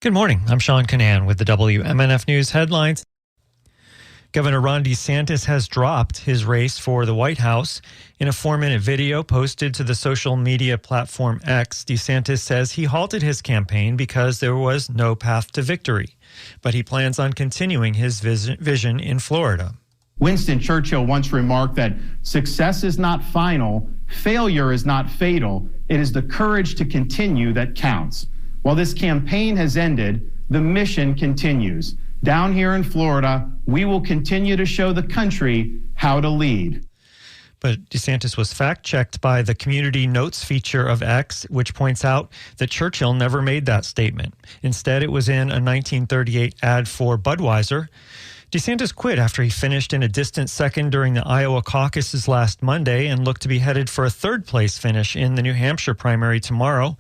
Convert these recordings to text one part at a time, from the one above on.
Good morning. I'm Sean Canan with the WMNF News headlines. Governor Ron DeSantis has dropped his race for the White House. In a 4-minute video posted to the social media platform X, DeSantis says he halted his campaign because there was no path to victory, but he plans on continuing his vision in Florida. Winston Churchill once remarked that success is not final, failure is not fatal. It is the courage to continue that counts. While this campaign has ended, the mission continues. Down here in Florida, we will continue to show the country how to lead. But DeSantis was fact-checked by the Community Notes feature of X, which points out that Churchill never made that statement. Instead, it was in a 1938 ad for Budweiser. DeSantis quit after he finished in a distant second during the Iowa caucuses last Monday and looked to be headed for a third-place finish in the New Hampshire primary tomorrow.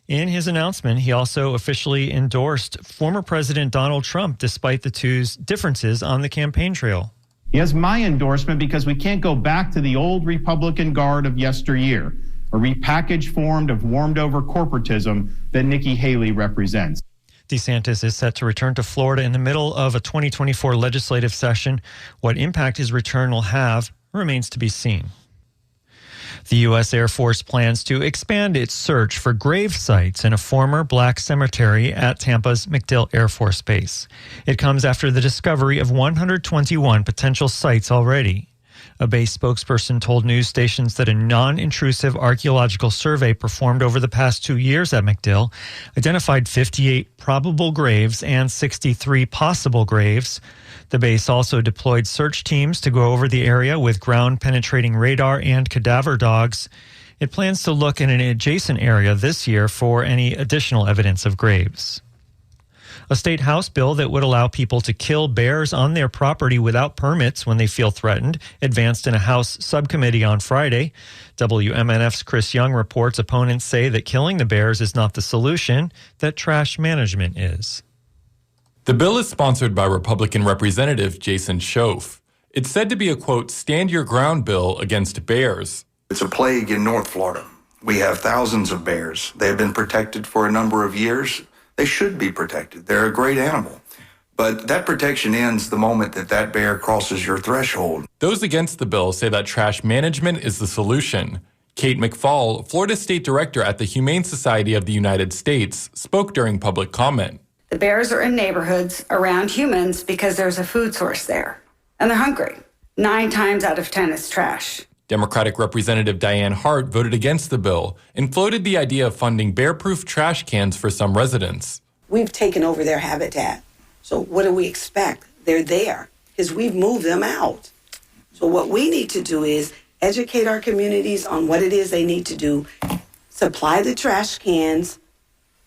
In his announcement, he also officially endorsed former President Donald Trump, despite the two's differences on the campaign trail. He has my endorsement because we can't go back to the old Republican guard of yesteryear, a repackaged form of warmed-over corporatism that Nikki Haley represents. DeSantis is set to return to Florida in the middle of a 2024 legislative session. What impact his return will have remains to be seen. The U.S. Air Force plans to expand its search for grave sites in a former black cemetery at Tampa's MacDill Air Force Base. It comes after the discovery of 121 potential sites already. A base spokesperson told news stations that a non-intrusive archaeological survey performed over the past 2 years at MacDill identified 58 probable graves and 63 possible graves. The base also deployed search teams to go over the area with ground-penetrating radar and cadaver dogs. It plans to look in an adjacent area this year for any additional evidence of graves. A state House bill that would allow people to kill bears on their property without permits when they feel threatened advanced in a House subcommittee on Friday. WMNF's Chris Young reports opponents say that killing the bears is not the solution, that trash management is. The bill is sponsored by Republican Representative Jason Schoaf. It's said to be a, quote, stand your ground bill against bears. It's a plague in North Florida. We have thousands of bears. They have been protected for a number of years. They should be protected. They're a great animal. But that protection ends the moment that bear crosses your threshold. Those against the bill say that trash management is the solution. Kate McFall, Florida State Director at the Humane Society of the United States, spoke during public comment. The bears are in neighborhoods around humans because there's a food source there, and they're hungry. 9 times out of 10 is trash. Democratic Representative Diane Hart voted against the bill and floated the idea of funding bear-proof trash cans for some residents. We've taken over their habitat. So what do we expect? They're there because we've moved them out. So what we need to do is educate our communities on what it is they need to do, supply the trash cans,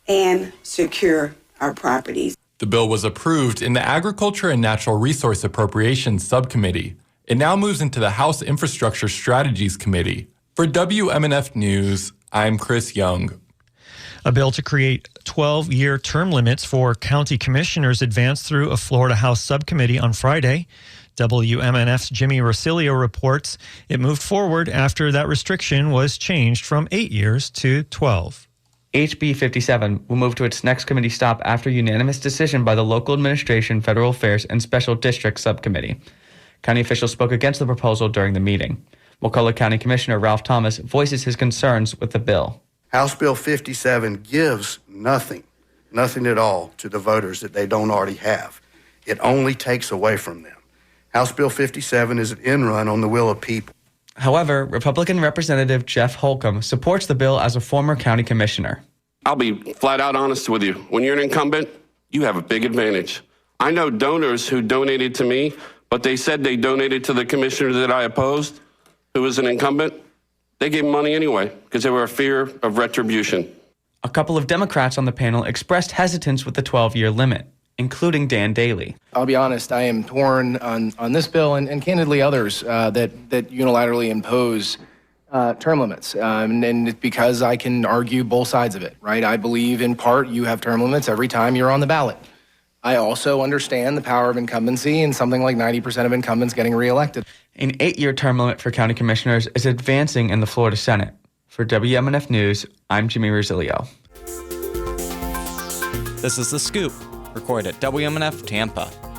and secure our properties. The bill was approved in the Agriculture and Natural Resource Appropriations Subcommittee. It now moves into the House Infrastructure Strategies Committee. For WMNF News, I'm Chris Young. A bill to create 12-year term limits for county commissioners advanced through a Florida House subcommittee on Friday. WMNF's Jimmy Rosilio reports it moved forward after that restriction was changed from 8 years to 12. HB 57 will move to its next committee stop after unanimous decision by the Local Administration, Federal Affairs, and Special District Subcommittee. County officials spoke against the proposal during the meeting. Wakulla County Commissioner Ralph Thomas voices his concerns with the bill. House Bill 57 gives nothing at all to the voters that they don't already have. It only takes away from them. House Bill 57 is an end run on the will of people. However, Republican Representative Jeff Holcomb supports the bill as a former county commissioner. I'll be flat out honest with you. When you're an incumbent, you have a big advantage. I know donors who donated to me, but they said they donated to the commissioner that I opposed, who was an incumbent. They gave money anyway because they were a fear of retribution. A couple of Democrats on the panel expressed hesitance with the 12-year limit, including Dan Daly. I'll be honest, I am torn on this bill and candidly others that unilaterally impose term limits. And it's because I can argue both sides of it, right? I believe in part you have term limits every time you're on the ballot. I also understand the power of incumbency and something like 90% of incumbents getting reelected. An 8-year term limit for county commissioners is advancing in the Florida Senate. For WMNF News, I'm Jimmy Rosilio. This is The Scoop, recorded at WMNF Tampa.